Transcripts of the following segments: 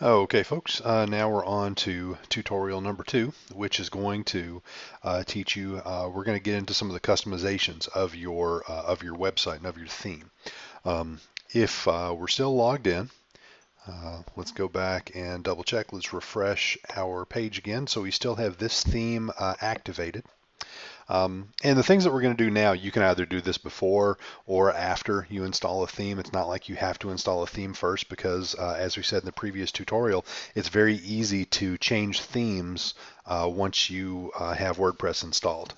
Okay, folks, now we're on to tutorial number 2, which is going to teach you, we're going to get into some of the customizations of your website and of your theme. If we're still logged in, let's go back and double check. Let's refresh our page again. So we still have this theme activated. And the things that we're going to do now, you can either do this before or after you install a theme. It's not like you have to install a theme first because, as we said in the previous tutorial, it's very easy to change themes once you have WordPress installed.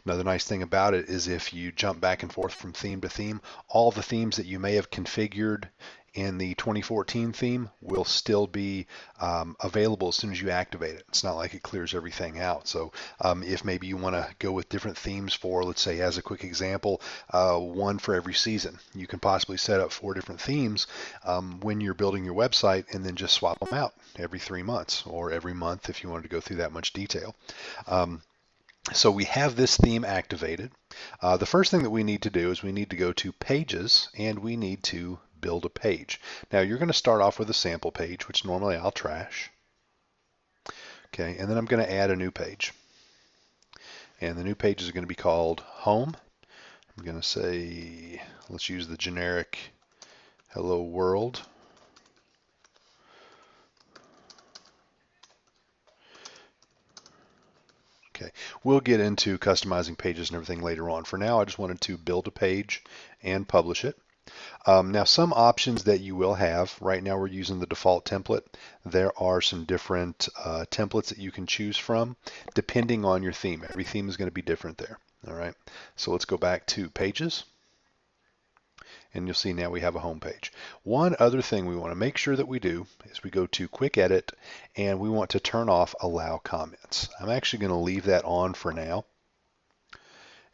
Another nice thing about it is if you jump back and forth from theme to theme, all the themes that you may have configured in the 2014 theme will still be available as soon as you activate it. It's not like it clears everything out. So if maybe you want to go with different themes for, let's say, as a quick example, one for every season, you can possibly set up 4 different themes when you're building your website and then just swap them out every 3 months or every month if you wanted to go through that much detail. So we have this theme activated. The first thing that we need to do is we need to go to Pages and we need to build a page. Now you're going to start off with a sample page, which normally I'll trash. Okay, and then I'm going to add a new page. And the new page is going to be called Home. I'm going to say, let's use the generic Hello World. Okay, we'll get into customizing pages and everything later on. For now, I just wanted to build a page and publish it. Now, some options that you will have, right now we're using the default template. There are some different templates that you can choose from depending on your theme. Every theme is going to be different there. All right, so let's go back to Pages. And you'll see now we have a home page. One other thing we want to make sure that we do is we go to Quick Edit and we want to turn off Allow Comments. I'm actually going to leave that on for now.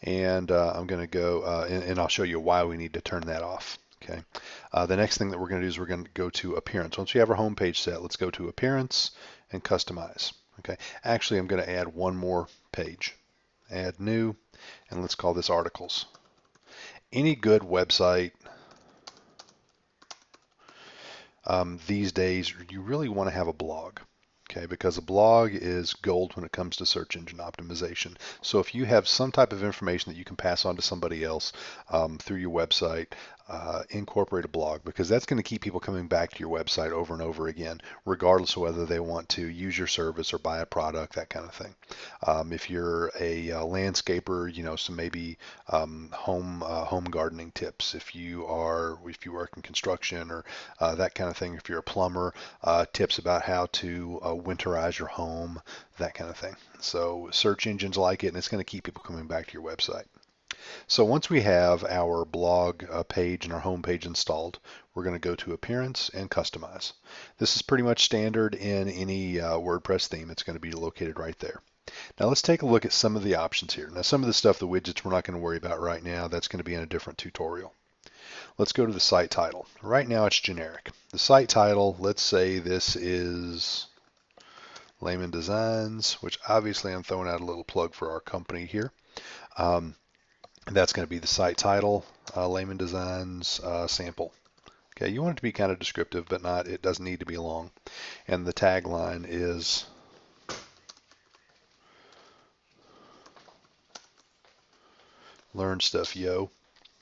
And I'm going to go and I'll show you why we need to turn that off. Okay. The next thing that we're going to do is we're going to go to Appearance. Once we have our home page set, let's go to Appearance and Customize. Okay. Actually, I'm going to add one more page. Add New, and let's call this Articles. Any good website these days, you really want to have a blog. Okay, because a blog is gold when it comes to search engine optimization. So if you have some type of information that you can pass on to somebody else through your website, incorporate a blog because that's going to keep people coming back to your website over and over again, regardless of whether they want to use your service or buy a product, that kind of thing. If you're a landscaper, you know, so maybe home gardening tips. If you work in construction or that kind of thing. If you're a plumber, tips about how to winterize your home, that kind of thing. So search engines like it, and it's going to keep people coming back to your website. So once we have our blog page and our home page installed, we're going to go to Appearance and Customize. This is pretty much standard in any WordPress theme. It's going to be located right there. Now let's take a look at some of the options here. Now some of the stuff, the widgets, we're not going to worry about right now. That's going to be in a different tutorial. Let's go to the site title. Right now it's generic. The site title, let's say this is Layman Designs, which obviously I'm throwing out a little plug for our company here. That's going to be the site title, Layman Designs sample. Okay, you want it to be kind of descriptive, but not, it doesn't need to be long. And the tagline is learn stuff, yo.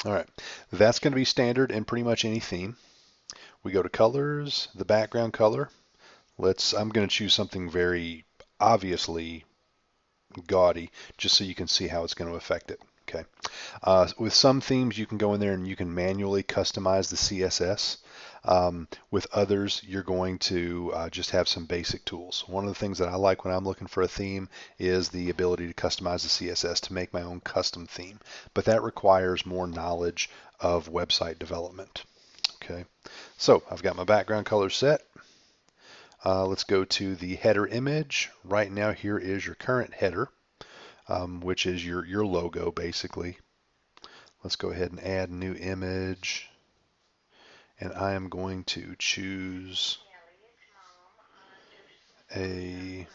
All right, that's going to be standard in pretty much any theme. We go to colors, the background color. I'm going to choose something very obviously gaudy, just so you can see how it's going to affect it. Okay. With some themes, you can go in there and you can manually customize the CSS. With others, you're going to just have some basic tools. One of the things that I like when I'm looking for a theme is the ability to customize the CSS to make my own custom theme. But that requires more knowledge of website development. Okay. So I've got my background color set. Let's go to the header image. Right now, here is your current header, which is your logo, basically. Let's go ahead and add new image. And I am going to choose a,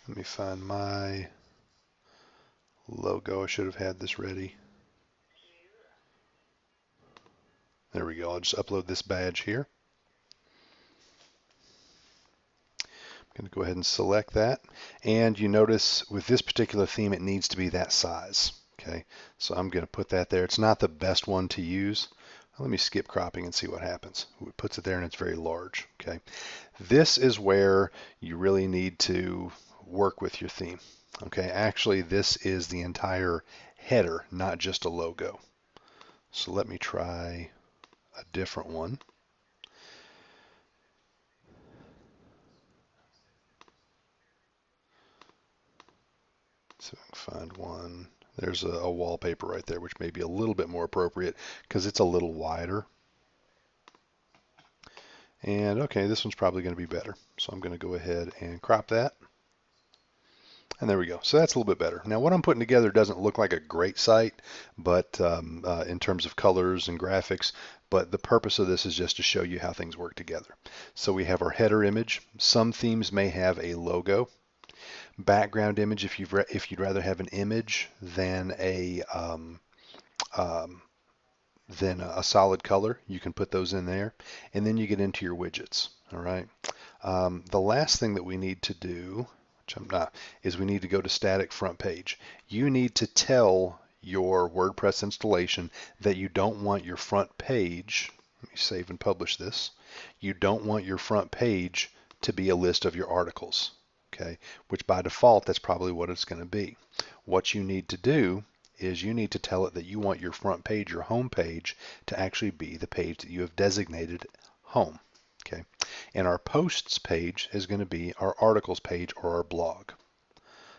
let me find my logo. I should have had this ready. There we go. I'll just upload this badge here. I'm going to go ahead and select that. And you notice with this particular theme, it needs to be that size. Okay, so I'm going to put that there. It's not the best one to use. Let me skip cropping and see what happens. It puts it there and it's very large. Okay, this is where you really need to work with your theme. Okay, actually this is the entire header, not just a logo. So let me try a different one. So I can find one. There's a wallpaper right there, which may be a little bit more appropriate because it's a little wider. And okay, this one's probably going to be better. So I'm going to go ahead and crop that. And there we go. So that's a little bit better. Now what I'm putting together doesn't look like a great site, but in terms of colors and graphics, but the purpose of this is just to show you how things work together. So we have our header image. Some themes may have a logo. Background image, if you'd rather have an image than a solid color, you can put those in there. And then you get into your widgets. All right. The last thing that we need to do, which I'm not, is we need to go to static front page. You need to tell your WordPress installation that you don't want your front page, let me save and publish this, you don't want your front page to be a list of your articles, okay, which by default that's probably what it's going to be. What you need to do is you need to tell it that you want your front page, your home page, to actually be the page that you have designated home. Okay, and our posts page is going to be our articles page or our blog.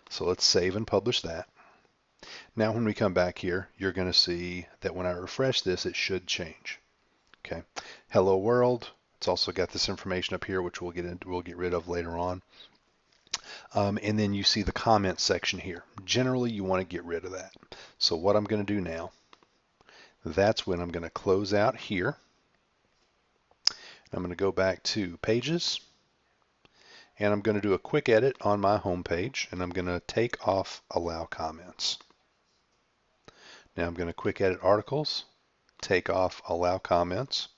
So let's save and publish that. Now when we come back here, you're going to see that when I refresh this, it should change. Okay, hello world. It's also got this information up here, which we'll get rid of later on. And then you see the comments section here. Generally, you want to get rid of that. So what I'm going to do now, that's when I'm going to close out here. I'm going to go back to pages, and I'm going to do a quick edit on my home page, and I'm going to take off allow comments. Now I'm going to quick edit articles, take off allow comments,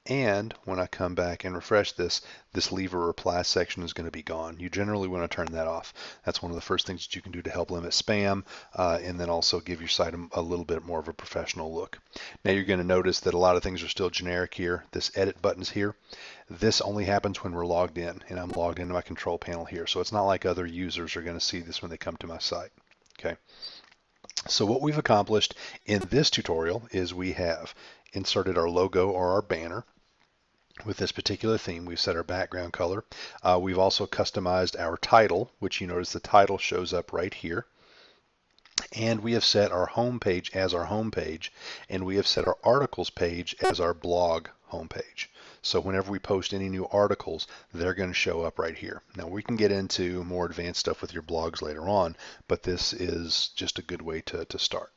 and when I come back and refresh this, this leave a reply section is going to be gone. You generally want to turn that off. That's one of the first things that you can do to help limit spam, and then also give your site a little bit more of a professional look. Now you're going to notice that a lot of things are still generic here. This edit button's here. This only happens when we're logged in, and I'm logged into my control panel here. So it's not like other users are going to see this when they come to my site. Okay. So what we've accomplished in this tutorial is we have inserted our logo or our banner. With this particular theme, we've set our background color. We've also customized our title, which you notice the title shows up right here. And we have set our home page as our home page, and we have set our articles page as our blog home page. So whenever we post any new articles, they're going to show up right here. Now we can get into more advanced stuff with your blogs later on, but this is just a good way to start.